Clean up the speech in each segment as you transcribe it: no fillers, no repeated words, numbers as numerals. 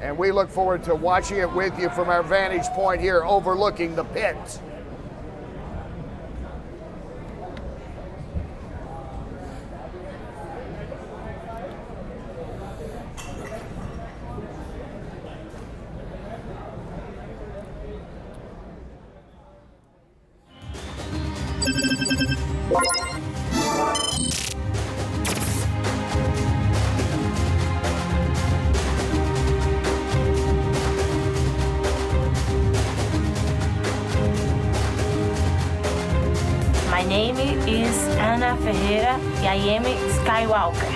And we look forward to watching it with you from our vantage point here overlooking the pit. My name is Ana Ferreira e I am Skywalker.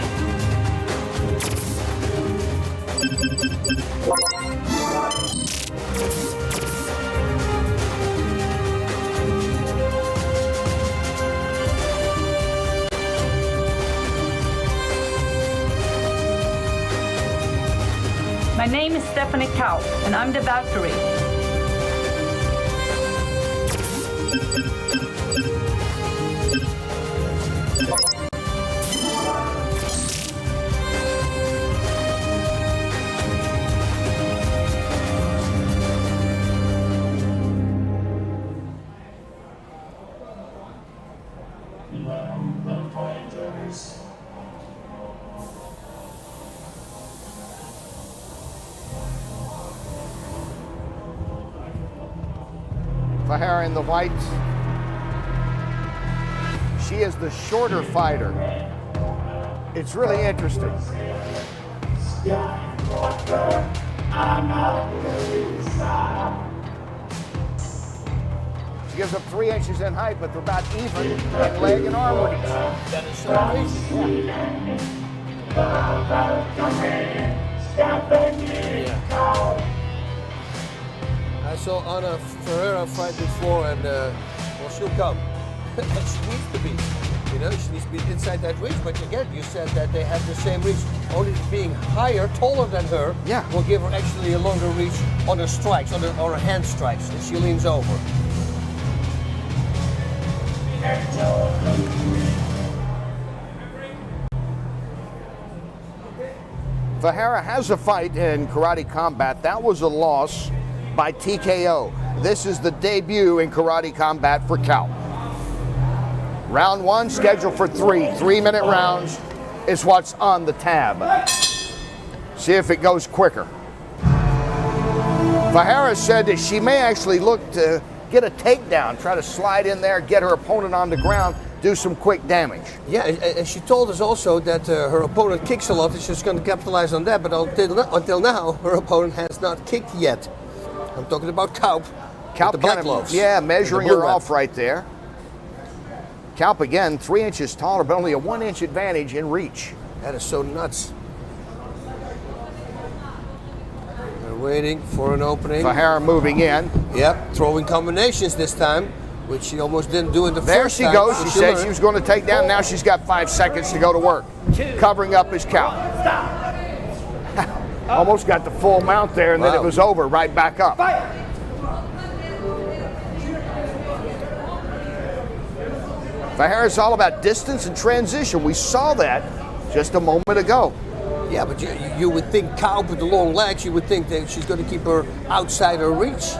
My name is Stephanie Kaup, and I'm the Valkyrie. Fahara in the white. She is the shorter fighter. It's really interesting. She gives up 3 inches in height, but they're about even in leg and arm reach. That is so amazing. Yeah. I saw Ana Ferreira fight before, and well, she'll come. And she needs to be. You know, she needs to be inside that reach. But again, you said that they have the same reach. Only being higher, taller than her, will give her actually a longer reach on her strikes, on her hand strikes, and she leans over. Fahara has a fight in karate combat. That was a loss by TKO. This is the debut in karate combat for Kaup. Round 1 scheduled for 3 3-minute rounds is what's on the tab. See if it goes quicker. Fahara said that she may actually look to get a takedown, try to slide in there, get her opponent on the ground, do some quick damage. Yeah, and she told us also that her opponent kicks a lot and she's going to capitalize on that, but until now, her opponent has not kicked yet. I'm talking about Kaup. Kaup the black kind of, gloves. yeah, measuring her red. off right there. Kaup again, 3 inches taller, but only a 1-inch advantage in reach. That is so nuts. They're waiting for an opening. Fahara moving in. Yep, throwing combinations this time, which she almost didn't do in the There first she time. goes. So She said learned. she was going to take down. Now she's got 5 seconds to go to work. Covering up his Kaup. Almost got the full mount there, and then it was over. Right back up. Fahara's all about distance and transition. We saw that just a moment ago. Yeah, but you would think Kaup with the long legs, you would think that she's going to keep her outside her reach.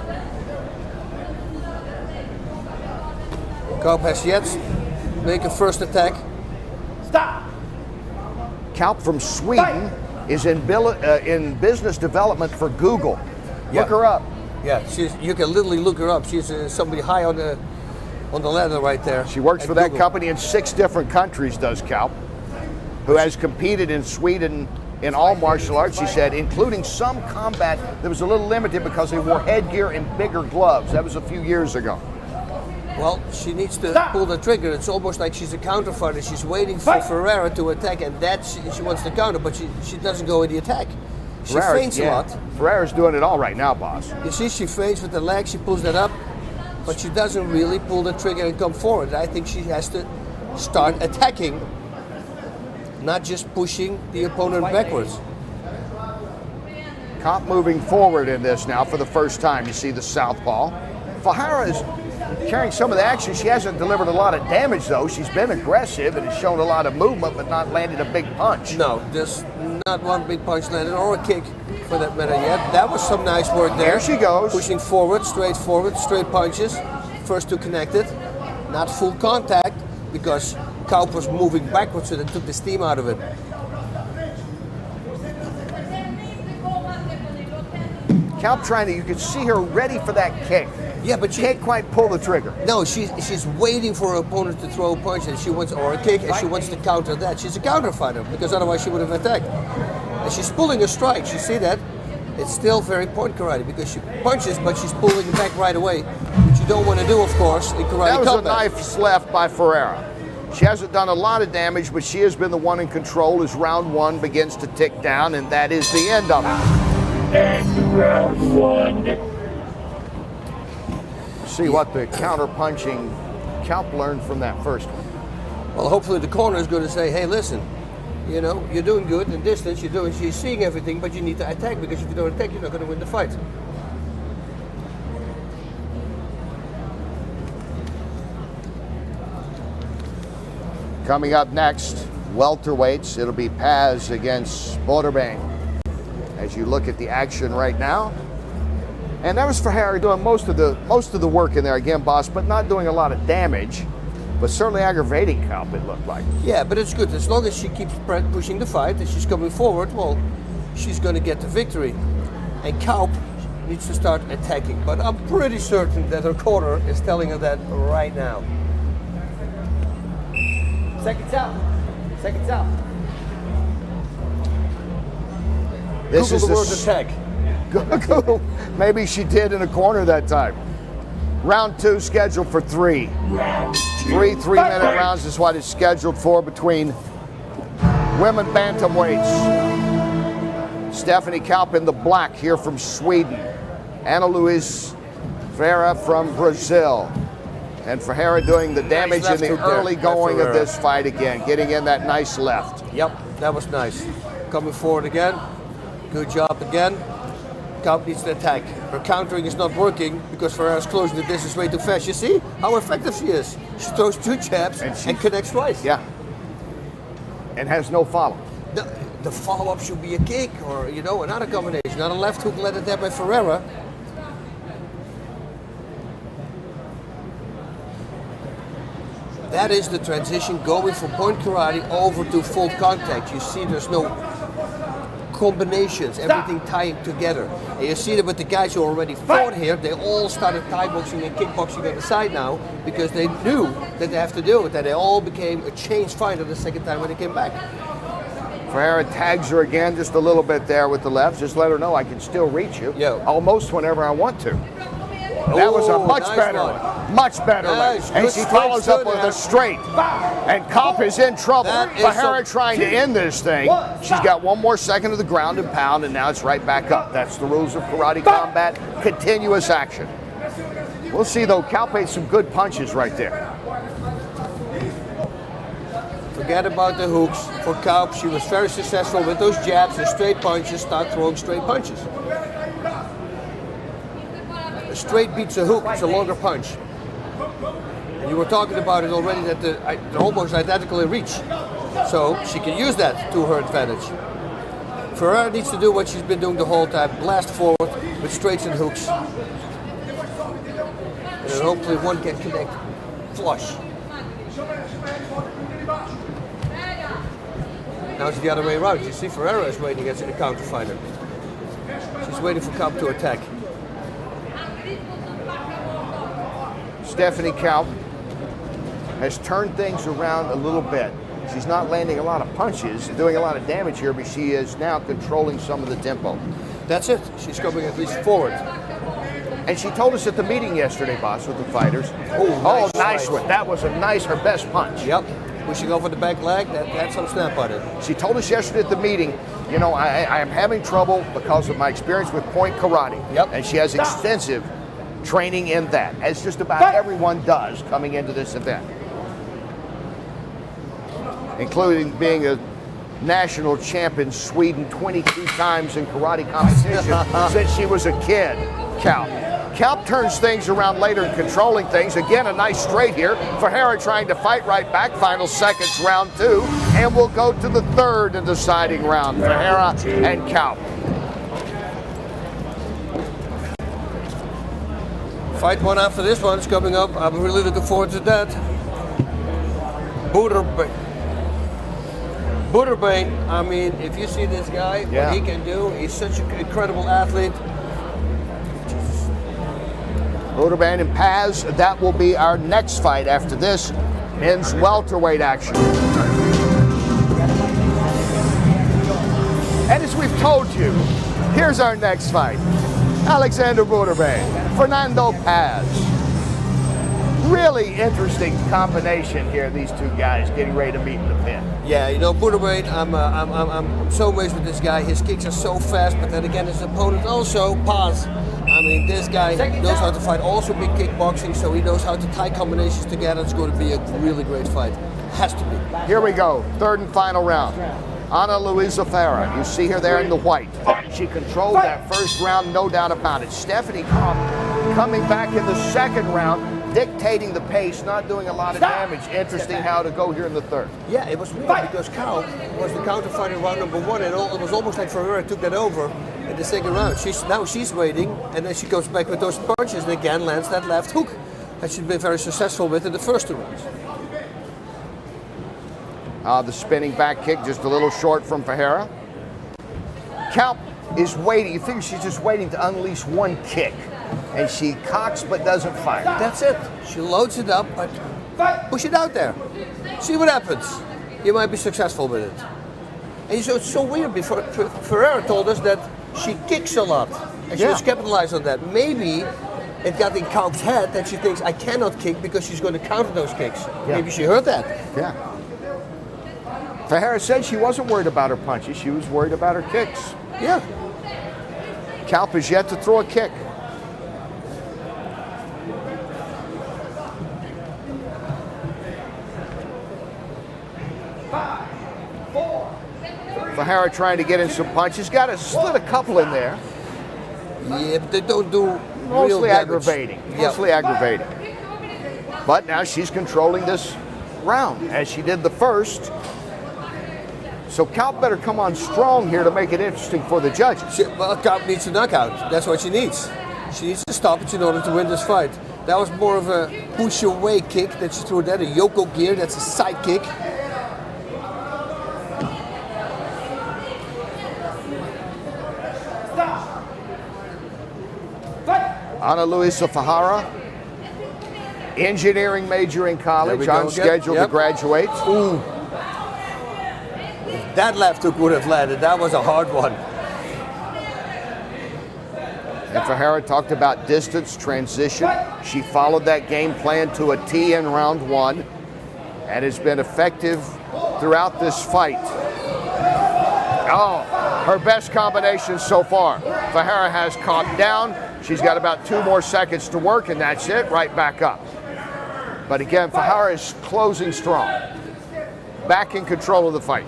Kaup has yet make a first attack. Stop. Kaup from Sweden is in business development for Google. Look her up. Yeah, you can literally look her up. She's somebody high on the ladder right there. She works for that company in 6 different countries, does Kaup, who has competed in Sweden in all martial arts, she said, including some combat that was a little limited because they wore headgear and bigger gloves. That was a few years ago. Well, she needs to pull the trigger. It's almost like she's a counterfighter. She's waiting for Ferreira to attack, and she wants to counter, but she doesn't go in the attack. She feints a lot. Ferreira's doing it all right now, boss. You see, she feints with the leg, she pulls that up, but she doesn't really pull the trigger and come forward. I think she has to start attacking, not just pushing the opponent backwards. Kaup moving forward in this now for the first time. You see the southpaw. Fahara is carrying some of the action. She hasn't delivered a lot of damage, though. She's been aggressive and has shown a lot of movement, but not landed a big punch. No, there's not one big punch landed or a kick for that matter yet. That was some nice work there. There she goes. Pushing forward, straight punches. First two connected. Not full contact because Kaup was moving backwards, so they took the steam out of it. Kaup trying to, you could see her ready for that kick. Yeah, but she Can't quite pull the trigger. No, she's waiting for her opponent to throw a punch and she wants, or a kick, and she wants to counter that. She's a counter fighter because otherwise she would have attacked. And she's pulling a strike. You see that? It's still very point karate because she punches, but she's pulling it back right away, which you don't want to do, of course, in karate That was combat. a nice left by Ferreira. She hasn't done a lot of damage, but she has been the one in control as round one begins to tick down, and that is the end of it. And round one. See what the counter-punching Kaup learned from that first one. Well, hopefully the corner is going to say, hey, listen, you know, you're doing good in distance, she's seeing everything, but you need to attack because if you don't attack, you're not going to win the fight. Coming up next, welterweights. It'll be Paz against Boderbang. As you look at the action right now, and that was Ferreira doing most of the work in there again, boss, but not doing a lot of damage, but certainly aggravating Kaup, it looked like. Yeah, but it's good as long as she keeps pushing the fight and she's coming forward. Well, she's going to get the victory, and Kaup needs to start attacking. But I'm pretty certain that her corner is telling her that right now. Seconds out. Seconds out. This Google is the word attack. Maybe she did in a corner that time. Round two scheduled for three. Three 3-minute rounds is what it's scheduled for between women bantamweights. Stephanie Kaup in the black here from Sweden. Analu is Ferreira from Brazil. And Ferreira doing the damage in the early going of this fight again, getting in that nice left. Yep, that was nice. Coming forward again. Good job again. Kaup needs to attack. Her countering is not working because Ferreira's closing the distance way too fast. You see how effective she is? She throws two jabs and connects twice. Yeah. And has no follow. The follow-up should be a kick or, you know, another combination. Not a left hook led there by Ferreira. That is the transition going from point karate over to full contact. You see there's no combinations, everything tying together. And you see that with the guys who already fought here, they all started Thai boxing and kickboxing on the side now because they knew that they have to do it, that they all became a changed fighter the second time when they came back. Ferreira tags her again just a little bit there with the left. Just let her know I can still reach you almost whenever I want to. That was a much better left. And she follows up with a straight. And Kaup is in trouble. Ferreira trying to end this thing. She's got one more second of the ground and pound, and now it's right back up. That's the rules of karate combat. Continuous action. We'll see, though. Kaup ate some good punches right there. Forget about the hooks. For Kaup, she was very successful with those jabs and straight punches, start throwing straight punches. A straight beats a hook, it's a longer punch. And you were talking about it already that they're almost identical in reach. So she can use that to her advantage. Ferreira needs to do what she's been doing the whole time, blast forward with straights and hooks. And then hopefully one can connect flush. Now it's the other way around. You see Ferreira is waiting as a counter fighter. She's waiting for Kaup to attack. Stephanie Kaup has turned things around a little bit. She's not landing a lot of punches, doing a lot of damage here, but she is now controlling some of the tempo. That's it. She's coming at least forward. And she told us at the meeting yesterday, boss, with the fighters. Nice one. That was her best punch. Yep. Pushing over the back leg, that had some snap on it. She told us yesterday at the meeting, you know, I am having trouble because of my experience with point karate. Yep. And she has extensive training in that, as just about everyone does coming into this event, including being a national champ in Sweden 22 times in karate competition since she was a kid, Kaup. Kaup turns things around later and controlling things. Again, a nice straight here. Ferreira trying to fight right back. Final seconds, round 2. And we'll go to the third and deciding round. Ferreira and Kaup. Fight one after this one is coming up. I'm really looking forward to that. Butterbane, I mean, if you see this guy, what he can do, he's such an incredible athlete. Butterbane and Paz, that will be our next fight after this. Men's welterweight action. And as we've told you, here's our next fight. Alexander Butterbane, Fernando Paz. Really interesting combination here, these two guys getting ready to meet in the pit. Yeah, you know, Butterbane, I'm so amazed with this guy. His kicks are so fast, but then again, his opponent also, Paz. I mean, this guy knows how to fight, also big kickboxing, so he knows how to tie combinations together. It's going to be a really great fight. Has to be. Here we go, third and final round. Analu Ferreira, you see her there in the white. She controlled that first round, no doubt about it. Stephanie Kaup coming back in the second round, dictating the pace, not doing a lot of damage. Interesting how to go here in the third. Yeah, it was weird because Kaup was the counter fighter in round number 1, and it was almost like Ferreira took that over in the second round. Now she's waiting, and then she goes back with those punches and again lands that left hook that she's been very successful with in the first 2 rounds. The spinning back kick just a little short from Ferreira. Kaup is waiting. You figure she's just waiting to unleash one kick. And she cocks but doesn't fire. That's it. She loads it up, but push it out there. See what happens. You might be successful with it. And so it's so weird. Before Ferreira told us that she kicks a lot, and she was capitalized on that. Maybe it got in Kaup's head that she thinks I cannot kick because she's going to counter those kicks. Yeah. Maybe she heard that. Yeah. Ferreira said she wasn't worried about her punches. She was worried about her kicks. Yeah. Kaup is yet to throw a kick. Ferreira trying to get in some punches. Got to slid a couple in there. Yeah, but they don't do Mostly real damage. aggravating. Mostly aggravating. But now she's controlling this round as she did the first. So Kaup better come on strong here to make it interesting for the judges. Well, Kaup needs a knockout. That's what she needs. She needs to stop it in order to win this fight. That was more of a push-away kick that she threw there. The Yoko gear, that's a side kick. Analu Ferreira, engineering major in college, on schedule to graduate. Ooh. That left hook would have landed. That was a hard one. And Ferreira talked about distance, transition. She followed that game plan to a T in round 1 and has been effective throughout this fight. Oh, her best combination so far. Ferreira has Kaup down. She's got about 2 more seconds to work, and that's it, right back up. But again, Ferreira is closing strong. Back in control of the fight.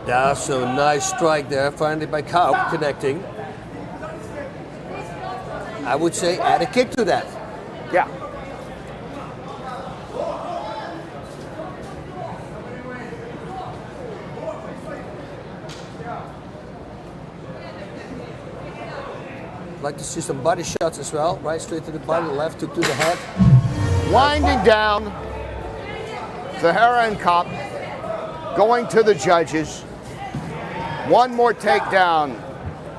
That's a nice strike there, finally by Kaup connecting. I would say add a kick to that. Yeah. Like to see some body shots as well. Right straight to the body, left hook to the head. Winding down, Ferreira and Kaup going to the judges. One more takedown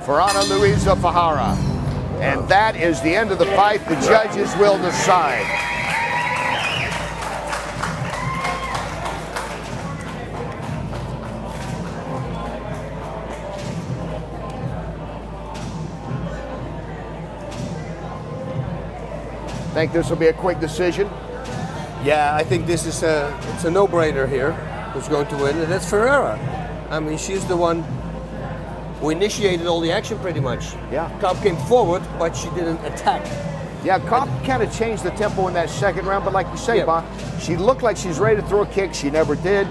for Analu Ferreira. And that is the end of the fight. The judges will decide. Think this will be a quick decision? Yeah, I think this is it's a no-brainer here. Who's going to win? And that's Ferreira. I mean, she's the one who initiated all the action pretty much. Yeah. Kaup came forward, but she didn't attack. Yeah, Kaup kind of changed the tempo in that second round, but like you say, Bob, she looked like she's ready to throw a kick. She never did.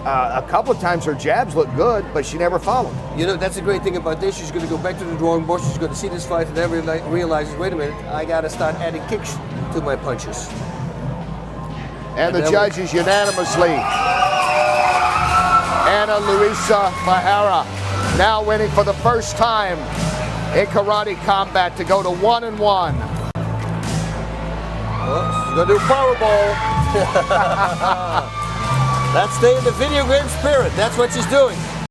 A couple of times her jabs looked good, but she never followed. You know, that's a great thing about this. She's going to go back to the drawing board. She's going to see this fight and then realizes, wait a minute, I got to start adding kicks to my punches. And the judges unanimously. Ana Luisa Ferreira now winning for the first time in karate combat to go to 1-1. Well, she's going to do powerball. Let's stay in the video game spirit. That's what she's doing.